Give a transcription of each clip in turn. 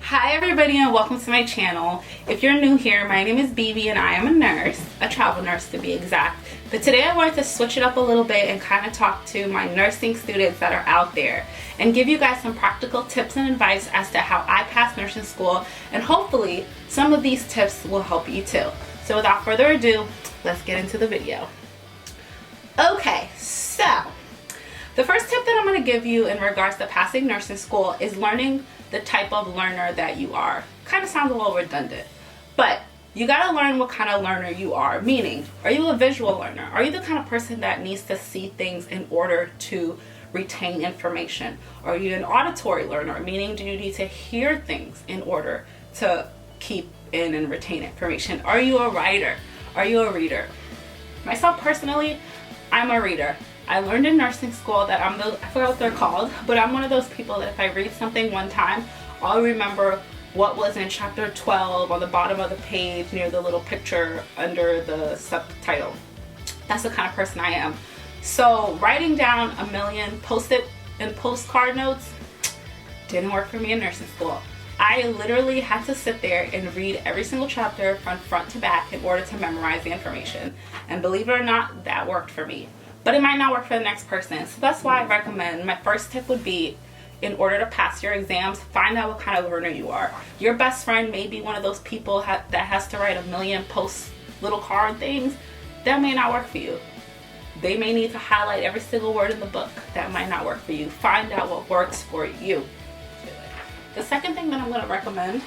Hi everybody and welcome to my channel. If you're new here, my name is BB and I am a nurse, a travel nurse to be exact. But today I wanted to switch it up a little bit and kind of talk to my nursing students that are out there and give you guys some practical tips and advice as to how I passed nursing school, and hopefully some of these tips will help you too. So without further ado, let's get into the video. Okay, so the first tip that I'm going to give you in regards to passing nursing school is learning the type of learner that you are. Kind of sounds a little redundant, but you got to learn what kind of learner you are. Meaning, are you a visual learner? Are you the kind of person that needs to see things in order to retain information? Are you an auditory learner? Meaning, do you need to hear things in order to keep in and retain information? Are you a writer? Are you a reader? Myself personally, I'm a reader. I learned in nursing school that I forgot what they're called, but I'm one of those people that if I read something one time, I'll remember what was in chapter 12 on the bottom of the page near the little picture under the subtitle. That's the kind of person I am. So writing down a million post-it and postcard notes didn't work for me in nursing school. I literally had to sit there and read every single chapter from front to back in order to memorize the information. And believe it or not, that worked for me. But it might not work for the next person. So that's why I recommend, my first tip would be, in order to pass your exams, find out what kind of learner you are. Your best friend may be one of those people that has to write a million post little card things. That may not work for you. They may need to highlight every single word in the book. That might not work for you. Find out what works for you. The second thing that I'm going to recommend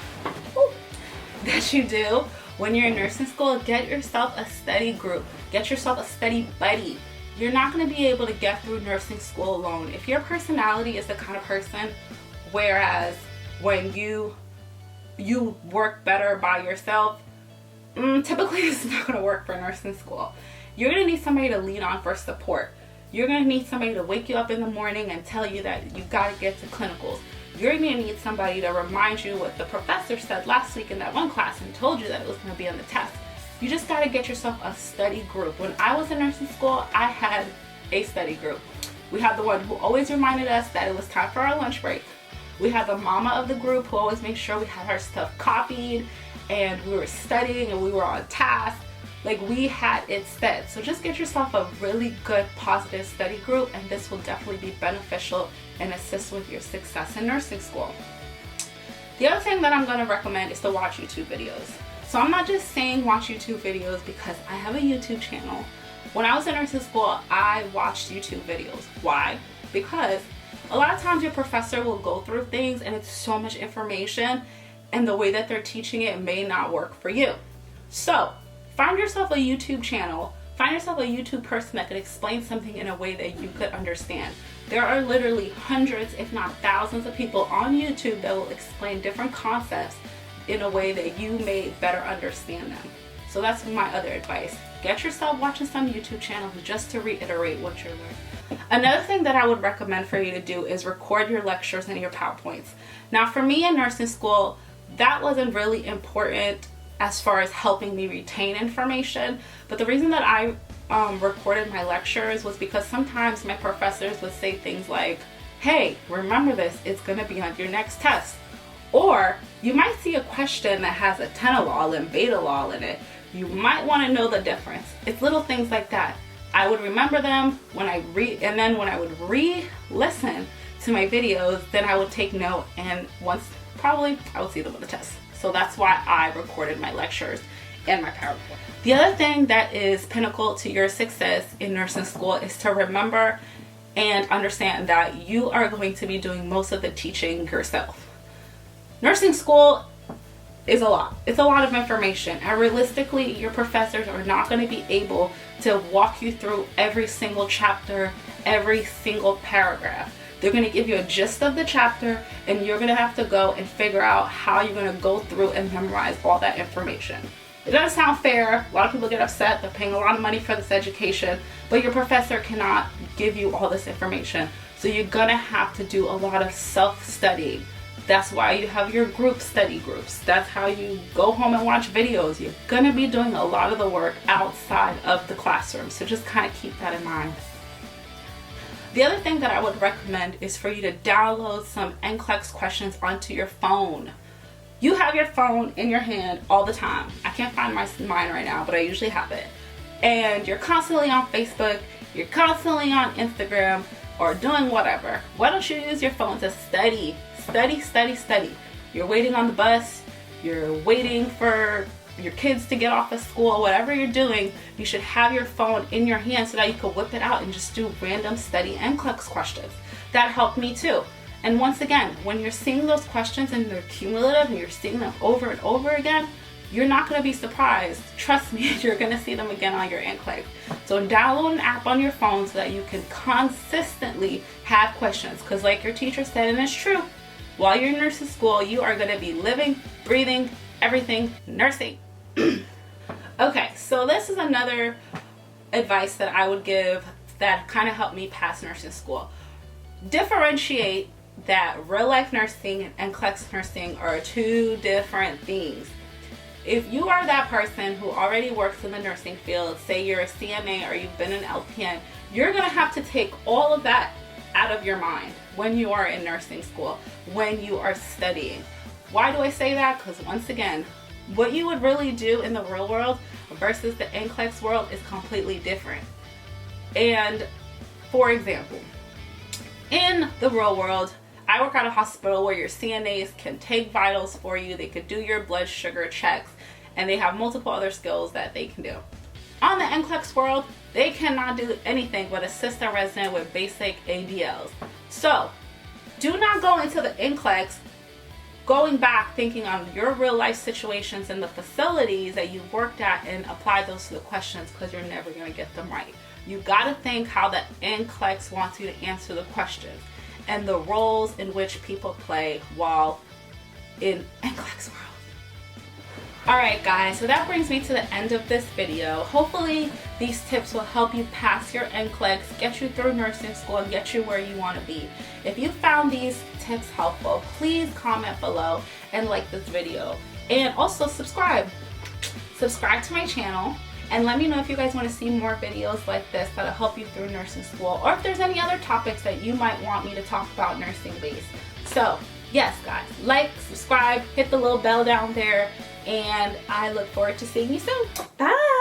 that you do when you're in nursing school, get yourself a study group. Get yourself a study buddy. You're not going to be able to get through nursing school alone. If your personality is the kind of person whereas when you work better by yourself, typically it's not going to work for nursing school. You're going to need somebody to lean on for support. You're going to need somebody to wake you up in the morning and tell you that you got to get to clinicals. You're going to need somebody to remind you what the professor said last week in that one class and told you that it was going to be on the test. You just got to get yourself a study group. When I was in nursing school, I had a study group. We had the one who always reminded us that it was time for our lunch break. We had the mama of the group who always made sure we had our stuff copied and we were studying and we were on task. Like, we had it set. So just get yourself a really good positive study group, and this will definitely be beneficial and assist with your success in nursing school. The other thing that I'm going to recommend is to watch YouTube videos. So I'm not just saying watch YouTube videos because I have a YouTube channel. When I was in nursing school, I watched YouTube videos. Why? Because a lot of times your professor will go through things and it's so much information, and the way that they're teaching it may not work for you. So find yourself a YouTube channel. Find yourself a YouTube person that can explain something in a way that you could understand. There are literally hundreds, if not thousands, of people on YouTube that will explain different concepts in a way that you may better understand them. So that's my other advice. Get yourself watching some YouTube channels just to reiterate what you're learning. Another thing that I would recommend for you to do is record your lectures and your PowerPoints. Now for me in nursing school, that wasn't really important as far as helping me retain information, but the reason that I recorded my lectures was because sometimes my professors would say things like, hey, remember this, it's going to be on your next test. Or you might see a question that has atenolol and betalol in it. You might want to know the difference. It's little things like that. I would remember them when I and then when I would re-listen to my videos, then I would take note, and once probably I would see them on the test. So that's why I recorded my lectures and my PowerPoint. The other thing that is pinnacle to your success in nursing school is to remember and understand that you are going to be doing most of the teaching yourself. Nursing school is a lot. It's a lot of information, and realistically, your professors are not going to be able to walk you through every single chapter, every single paragraph. They're going to give you a gist of the chapter, and you're going to have to go and figure out how you're going to go through and memorize all that information. It doesn't sound fair. A lot of people get upset. They're paying a lot of money for this education, but your professor cannot give you all this information. So you're going to have to do a lot of self-studying. That's why you have your group study groups. That's how you go home and watch videos. You're going to be doing a lot of the work outside of the classroom. So just kind of keep that in mind. The other thing that I would recommend is for you to download some NCLEX questions onto your phone. You have your phone in your hand all the time. I can't find mine right now, but I usually have it. And you're constantly on Facebook, you're constantly on Instagram, or doing whatever. Why don't you use your phone to study? Study, study, study. You're waiting on the bus, you're waiting for your kids to get off of school, whatever you're doing, you should have your phone in your hand so that you can whip it out and just do random study NCLEX questions. That helped me too. And once again, when you're seeing those questions and they're cumulative and you're seeing them over and over again, you're not going to be surprised. Trust me, you're going to see them again on your NCLEX. So download an app on your phone so that you can consistently have questions. Because like your teacher said, and it's true, while you're in nursing school, you are going to be living, breathing, everything nursing. Okay, so this is another advice that I would give that kind of helped me pass nursing school. Differentiate that real life nursing and NCLEX nursing are two different things. If you are that person who already works in the nursing field, say you're a CNA or you've been an LPN, you're going to have to take all of that out of your mind when you are in nursing school, when you are studying. Why do I say that? Because once again, what you would really do in the real world versus the NCLEX world is completely different. And for example, in the real world, I work at a hospital where your CNAs can take vitals for you, they could do your blood sugar checks, and they have multiple other skills that they can do. On the NCLEX world, they cannot do anything but assist a resident with basic ADLs. So, do not go into the NCLEX going back thinking on your real life situations in the facilities that you've worked at and apply those to the questions, because you're never going to get them right. You got to think how the NCLEX wants you to answer the questions and the roles in which people play while in NCLEX world. Alright guys, so that brings me to the end of this video. Hopefully these tips will help you pass your NCLEX, get you through nursing school, and get you where you want to be. If you found these tips helpful, please comment below and like this video. And also subscribe. Subscribe to my channel. And let me know if you guys want to see more videos like this that'll help you through nursing school, or if there's any other topics that you might want me to talk about nursing based. So yes guys, like, subscribe, hit the little bell down there, and I look forward to seeing you soon. Bye!